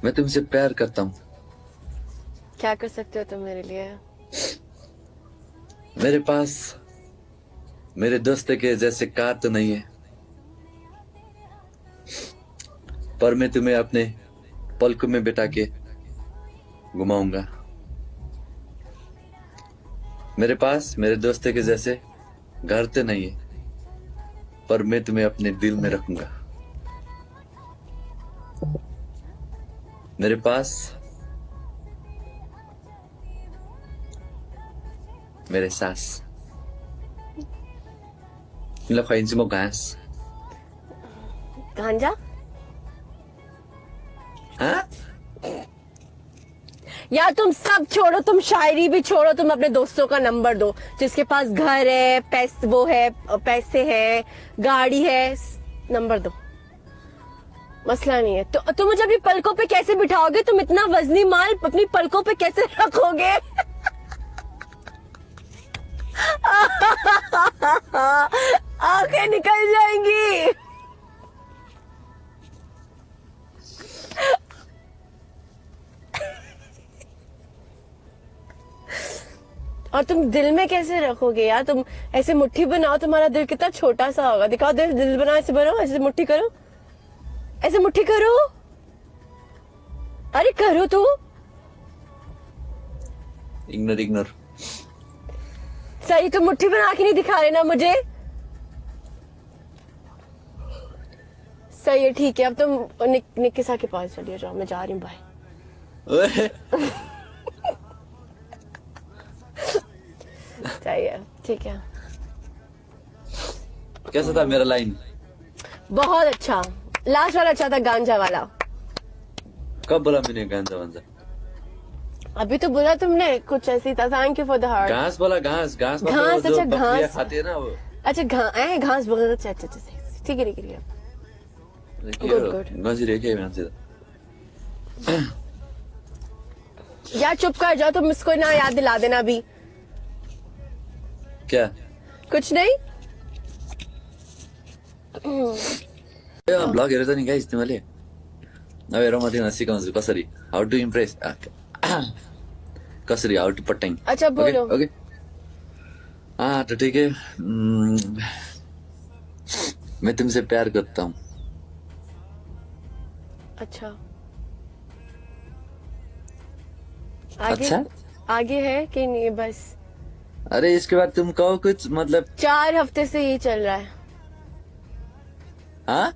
मैं तुमसे प्यार करता हूँ। क्या कर सकते हो तुम मेरे लिए? मेरे पास मेरे दोस्त के जैसे कार तो नहीं है, पर मैं तुम्हें अपने पलकों में बिठा के घुमाऊंगा। मेरे पास मेरे दोस्त के जैसे घर तो नहीं है, पर मैं तुम्हें अपने दिल में रखूंगा। मेरे पास मेरे सास là khoan si một gas गांजा? हाँ? यार तुम सब छोड़ो, तुम शायरी भी छोड़ो, तुम अपने दोस्तों का नंबर दो जिसके पास घर है, पैसे है, गाड़ी है, नंबर दो। मसला नहीं है तो तुम मुझे अपनी पलकों पे कैसे बिठाओगे? तुम इतना वजनी माल अपनी पलकों पे कैसे रखोगे? आंखें निकल जाएंगी। और तुम दिल में कैसे रखोगे यार? तुम ऐसे मुट्ठी बनाओ, तुम्हारा दिल कितना छोटा सा होगा। दिखाओ दिल, दिल बनाओ, ऐसे बनाओ, ऐसे मुट्ठी करो, ऐसे मुट्ठी करो। अरे करो तो। Ignore ignore. सही, तुम मुट्ठी बना के नहीं दिखा रहे ना मुझे। सही है, ठीक है। अब तुम निकिसा के पास चलिए जाओ, मैं जा रही हूँ, बाय। सही है, ठीक है। कैसा था मेरा लाइन? बहुत अच्छा। लास्ट वाला अच्छा था, गांजा वाला। कब बोला मैंने गांजा वांजा? अभी तो बोला तुमने, कुछ ऐसी था। Thank you for the heart. घास बोला, घास घास मतलब घास, जो अच्छा, बकरियां घास। खाती है ना वो। अच्छा, घास बोल रहे थे। अच्छा अच्छा, ठीक है, ठीक है। Good good. गंजी रेखे में से यार चुप कर जाओ तुम, इसको ना याद दिला देना अभी। क्या? कुछ नहीं। ब्लग हेरेर नि गाइस तिमीले? नभएर म तिमीलाई सिकाउँछु कसरी हाउ टु इम्प्रेस, कसरी हाउ टु पट्याङ। अच्छा बोलो। ओके हाँ तो ठीक है। मैं तुमसे प्यार करता हूँ। अच्छा, आगे? अच्छा? आगे है कि नहीं? बस अरे इसके बाद तुम कहो कुछ, मतलब 4 हफ्ते से ये चल रहा है। हाँ?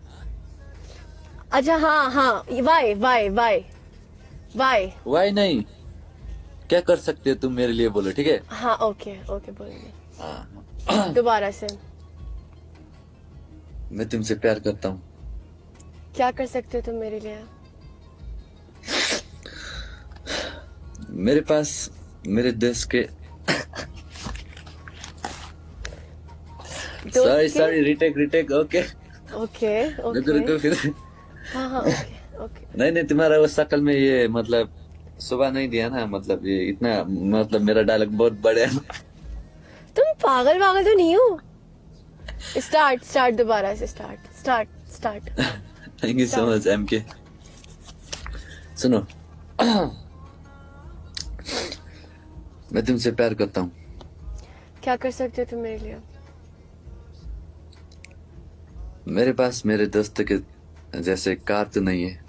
अच्छा, हाँ हाँ, why why why why. Why नहीं, क्या कर सकते हो तुम मेरे लिए बोलो, ठीक है? हाँ ओके ओके, बोलेंगे हाँ। दोबारा से। मैं तुमसे प्यार करता हूँ। क्या कर सकते हो तुम मेरे लिए? मेरे पास मेरे देश के सॉरी रिटेक ओके ओके रुको ओके। फिर। हाँ हाँ, ओके ओके। नहीं तुम्हारा वो शक्ल में ये मतलब शोभा नहीं दिया ना, मतलब ये इतना, मतलब मेरा डायलॉग बहुत बड़े है। तुम पागल पागल तो नहीं हो? स्टार्ट दोबारा से, start. Thank you so much MK. सुनो, मैं तुमसे प्यार करता हूँ। क्या कर सकते हो तुम मेरे लिए? मेरे पास मेरे दोस्त के जैसे कार तो नहीं है,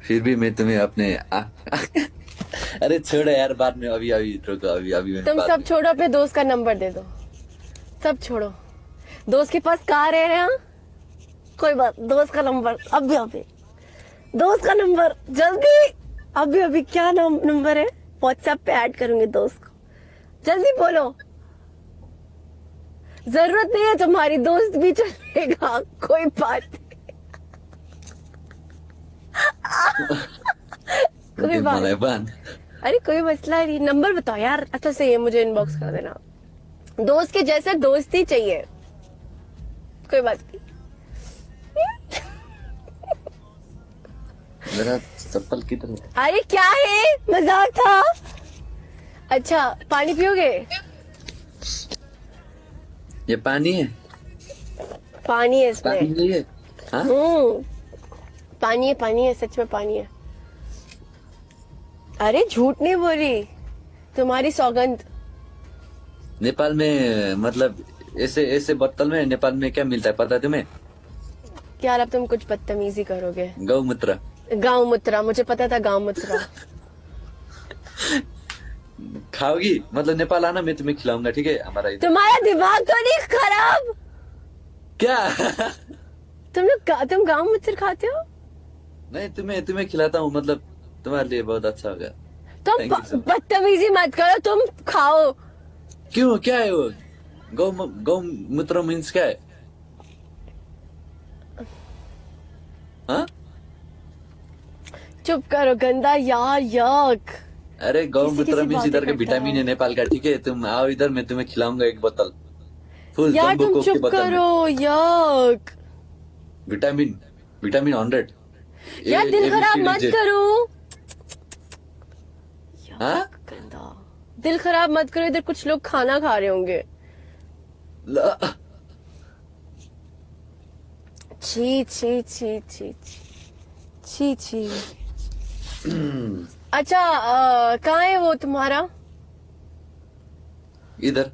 फिर भी मैं तुम्हें अपने अरे छोड़ो यार, बाद में अभी रुको, अभी तुम सब छोड़ो, अपने दोस्त का नंबर दे दो। सब छोड़ो, दोस्त के पास कार है ना, कोई बात। दोस्त का नंबर अभी दोस्त का नंबर जल्दी, अभी क्या नंबर है? व्हाट्सएप पे ऐड करूंगी दोस्त को, जल्दी बोलो। जरूरत नहीं है तुम्हारी, दोस्त भी चलेगा, कोई बात नहीं। कोई बात। अरे कोई मसला नहीं, नंबर बताओ यार अच्छा से, ये मुझे इनबॉक्स कर देना। दोस्त के जैसे दोस्ती चाहिए, कोई बात नहीं। मेरा चप्पल किधर है? अरे क्या है, मजाक था। अच्छा, पानी पियोगे? ये पानी है? पानी है इसमें। पानी नहीं है? हाँ? पानी है, सच में पानी है। अरे झूठ नहीं बोली, तुम्हारी सौगंध। नेपाल में मतलब ऐसे ऐसे बोतल में नेपाल में क्या मिलता है पता है तुम्हें? यार अब तुम कुछ बदतमीजी करोगे। गौमूत्र। गाँव मुत्रा, मुझे पता था गाँव मुत्रा। खाओगी? मतलब नेपाल आना, मैं तुम्हें खिलाऊंगा, ठीक है? हमारा इधर तुम्हारा दिमाग तो नहीं खराब? क्या? तुम गाँव मुत्र खाते हो? नहीं, तुम्हें तुम्हें खिलाता हूँ, मतलब तुम्हारे लिए बहुत अच्छा होगा। तुम Thank you so much. बदतमीजी मत करो, तुम खाओ। क्यों, क्या है वो? गौमूत्र मीन्स क्या है? हाँ? चुप करो गंदा यार, यक। अरे किसी गौमूत्र मीन्स बातें इधर का करता विटामिन है है। नेपाल का, ठीक है? तुम आओ इधर, मैं तुम्हें खिलाऊंगा एक बोतल फुल यार जम्बो तुम कोक की चुप बोतल में। करो, यक। Vitamin vitamin 100। यार दिल खराब मत ABCDJ। करो। हाँ? गंदा। दिल खराब मत करो, इधर कुछ लोग खाना खा रहे होंगे। छी छी छी छी छी छी। अच्छा कहाँ है वो तुम्हारा? इधर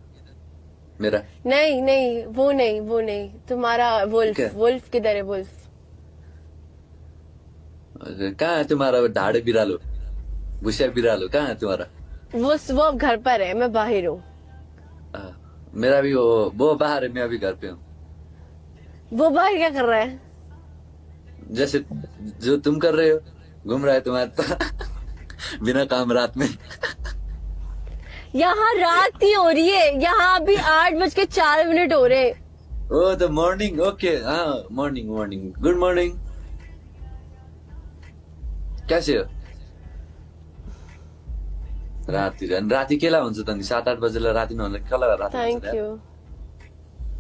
मेरा। नहीं नहीं, वो नहीं, वो नहीं, तुम्हारा वुल्फ। क्या? वुल्फ किधर है? वुल्फ कहाँ है तुम्हारा ढाड़े बिरालो, भूसिया बिरालो, कहाँ है तुम्हारा? वो अब घर पर है, मैं बाहर हूँ। मेरा भी वो बाहर है, मैं अभी घर पे हूँ। वो बाहर क्या कर रहा है? जैसे जो तुम कर रहे हो, घूम रहा है तुम्हारा बिना काम रात में। यहाँ रात ही हो रही है, यहाँ अभी 8:04 हो रहे। ओ द मॉर्निंग, ओके, हाँ मॉर्निंग मॉर्निंग, गुड मॉर्निंग, कैसे हो? राति केला हुन्छ त नि? 7-8 बजेलाई राति नहुँदा केला राति हुन्छ थैंक यार? यू।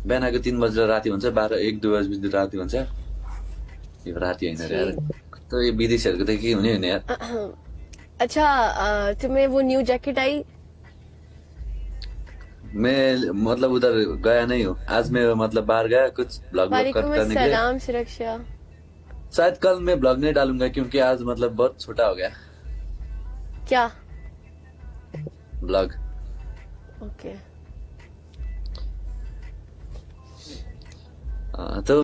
बिहानको 3 बजेलाई राति हुन्छ, 12-1-2 बजे राति हुन्छ। यो राति होइन रे यार, तो ये विदेशीहरूको त के हुने यार। अच्छा तुम्हें वो न्यू जैकेट आई? मैं मतलब उधर गया नहीं हूँ आज, मैं मतलब बाहर गया कुछ ब्लॉग वालेकुम करने के लिए। अस्सलाम सुरक्षा। शायद कल मैं ब्लॉग नहीं डालूंगा क्योंकि आज मतलब बहुत छोटा हो गया क्या? ब्लॉग। ओके। तो